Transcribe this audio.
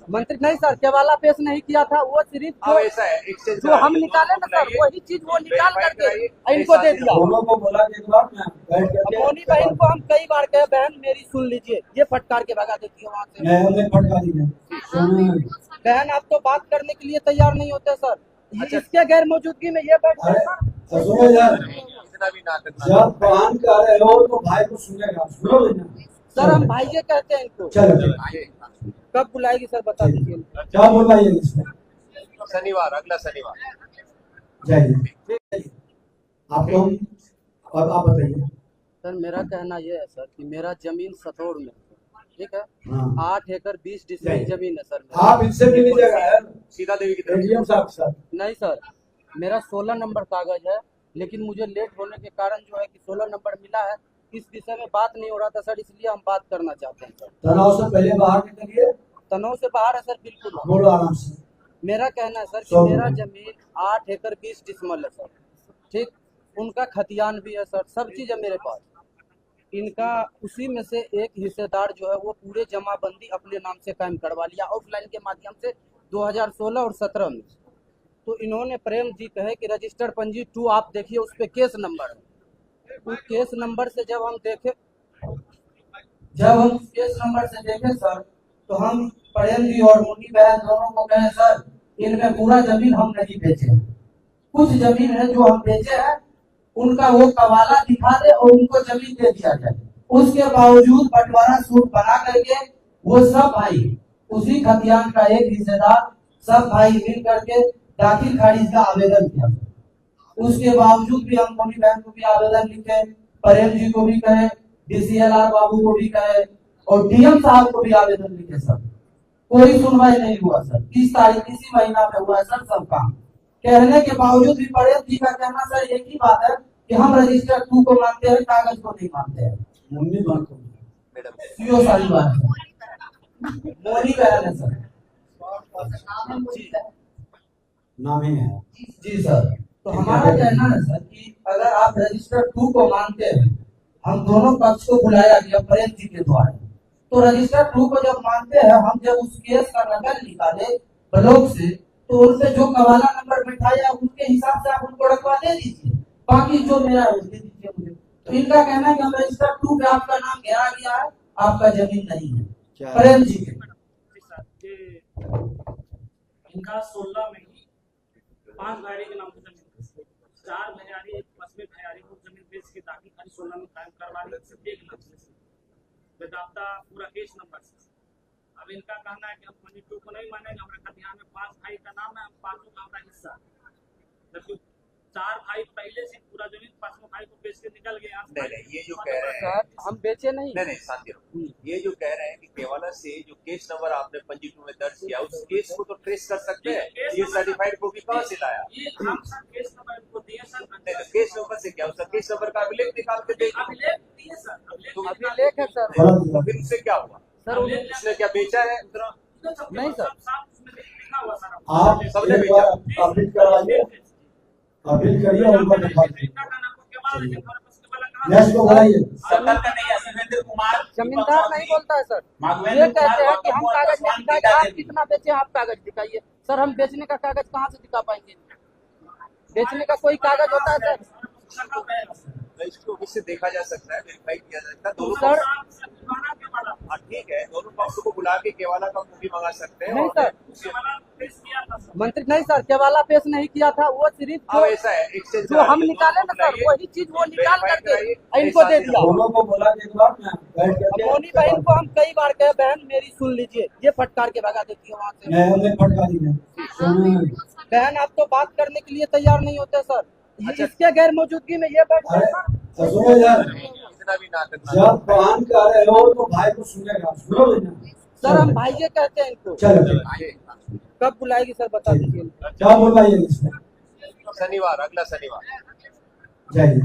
मंत्री नहीं सर, केवाला पेश नहीं किया था, वो सिर्फ अब ऐसा है एक्सचेंज जो हम निकाले ना सर, वही चीज वो निकाल करके इनको दे दिया। दोनों को बोला कि एक बार ना बैठ करके मोनी बहन को हम कई बार कहे, बहन मेरी सुन लीजिए, ये फटकार के भगा देती है वहाँ से। मैं उन्हें फटका दी बहन आप तो बात करने के लिए तैयार नहीं होते सर। इसके गैर मौजूदगी में ये बैठ अरे सर। तो सुनो यार, इतना भी ना करना। जब बहन कर रहे हो तो भाई को सुनेगा, सुनो ना सर हम भाइये कहते हैं इनको। चलो आइए। कब बुलाएगी सर, बता दीजिए। क्या बोला ये इसमें? शनिवार, अगला शनिवार। जाइए आप लोग, अब आप बताइए। सर मेरा कहना ये है सर कि मेरा जमीन सतोड़ में, ठीक है, हाँ। 8 एकड़ 20 डिसमिल जमीन है सर मेरा। आप इनसे भी लीजिएगा यार, सीता देवी की तरफ। एडीएम साहब के साथ। नहीं सर, मेरा 16 नंबर कागज है, लेकिन मुझे लेट होने के कारण जो है कि 16 नंबर मिला है, इस विषय में बात नहीं हो रहा था सर, इसलिए हम बात करना चाहते हैं सर। तनाव से पहले बाहर निकलिए, तनाव से बाहर है सर, बिल्कुल। बोलो आराम से। मेरा कहना है सर कि मेरा जमीन 8 एकड़ 20 डिसमिल है सर, ठीक, उनका खतियान भी है सर, सब चीज़ है मेरे पास। इनका उसी में से एक हिस्सेदार जो है वो पूरे जमाबंदी अपने नाम से कायम करवा लिया ऑफलाइन के माध्यम से 2016 और 17 में। तो इन्होंने प्रेम जी कहे कि रजिस्टर्ड पंजी 2 आप देखिए, उस पर केस नंबर है। उस केस नंबर से जब हम देखे सर, तो हम प्रेम जी और मुन्नी बहन दोनों को कहे सर इनमें पूरा जमीन हम नहीं बेचे, कुछ जमीन है जो हम बेचे हैं, उनका वो कवाला दिखा दे और उनको जमीन दे दिया जाए। उसके बावजूद बंटवारा सूट बना करके वो सब भाई, उसी खतियान का एक हिस्सेदार, सब भाई मिल करके दाखिल खारिज का आवेदन किया। उसके बावजूद भी हम मोनी बहन को भी आवेदन लिखे, प्रेम जी को भी कहे, DCLR बाबू को भी कहे और DM साहब को भी आवेदन लिखे सर, कोई सुनवाई नहीं हुआ सर। 30 तारीख इसी महीना में हुआ सर सब काम। कहने के बावजूद भी प्रेम जी का कहना सर एक ही बात है कि हम रजिस्टर 2 को मानते हैं, कागज को नहीं मानते हैं। मुन्नी बहन को मैडम सारी बात है, मोनी बहन है सर, नाम ही है जी सर। तो हमारा कहना है सर कि अगर आप रजिस्टर 2 को मानते हैं, हम दोनों पक्ष को बुलाया गया प्रेम जी के द्वारा, तो रजिस्टर 2 को जब मानते हैं, हम जब उस केस का नकल निकाले ब्लॉक से, तो उनसे जो कवाला नंबर बिठाया उनके हिसाब से आप उनको रखवा दे दीजिए, बाकी जो मेरा है दे दीजिए मुझे। तो इनका कहना है कि हम रजिस्टर 2 पे आपका नाम घेरा गया है, आपका जमीन नहीं है। प्रेम जी के इनका 16 में 5 भैयारी के नाम से जमीन, 4 भैयारी 5वें भैयारी को जमीन बेच के ताकि 16 में कायम करवा ली, सिर्फ एक नाम से बेदाब्ता पूरा केस नंबर से। अब इनका कहना है कि हम 22 को नहीं मानेंगे, हमारे खतियान में 5 भाई का नाम है, हम 5 का हमारा हिस्सा, जबकि 4 भाई पहले से पूरा जमीन 5वें भाई को बेच के निकल गए। नहीं, ये जो कह रहे हैं हम बेचे नहीं, नहीं शांति रहो। ये जो कह रहे हैं कि केवाला से जो केस नंबर आपने 22 में दर्ज किया, उस केस को तो ट्रेस कर सकते हैं। ये सर्टिफाइड कॉपी कहाँ से लाया? ये हम सर केस नंबर को दिए सर। नहीं तो केस नंबर से क्या, उसका केस नंबर का अभिलेख निकाल के दे। अभिलेख दिए सर, अभिलेख है सर। तो फिर उससे क्या हुआ सर उसने क्या बेचा है? नहीं सर, आप सबने एक बार अपडेट करवाइए, अपडेट करिए और उनको दिखा दीजिए। नेक्स्ट को बुलाइए। शिवेंद्र कुमार जमींदार नहीं बोलता है सर, ये कहते हैं कि हम कागज नहीं दिखाए, आप कितना बेचे आप कागज दिखाइए। सर हम बेचने का कागज कहाँ से दिखा पाएंगे? बेचने का कोई कागज होता है सर? इसको इससे देखा जा सकता है, वेरीफाई किया जा सकता है दोनों सर हाँ ठीक है, दोनों पक्षों को बुला के केवाला का कॉपी मंगा सकते हैं। नहीं सर, मंत्री नहीं सर, केवाला पेश नहीं किया था, वो सिर्फ अब ऐसा है एक्सचेंज जो हम निकाले ना सर, वही चीज वो निकाल करके इनको दे दिया। दोनों को बोला कि एक बार ना बैठ करके मोनी बहन को हम कई बार कहे, बहन मेरी सुन लीजिए, ये फटकार के भगा देती है वहाँ से। मैं उन्हें फटका दी। बहन आप तो बात करने के लिए तैयार नहीं होते सर, इसके गैर मौजूदगी में ये बैठ अरे तो सुनो यार, इतना भी ना करना। जब बहन कर रहे हो तो भाई को सुनेगा, सुनो ना सर। हम भाइये कहते हैं इनको। चलो आइए। कब बुलाएगी सर, बता दीजिए। क्या बोला ये इसमें? शनिवार, अगला शनिवार। जाइए।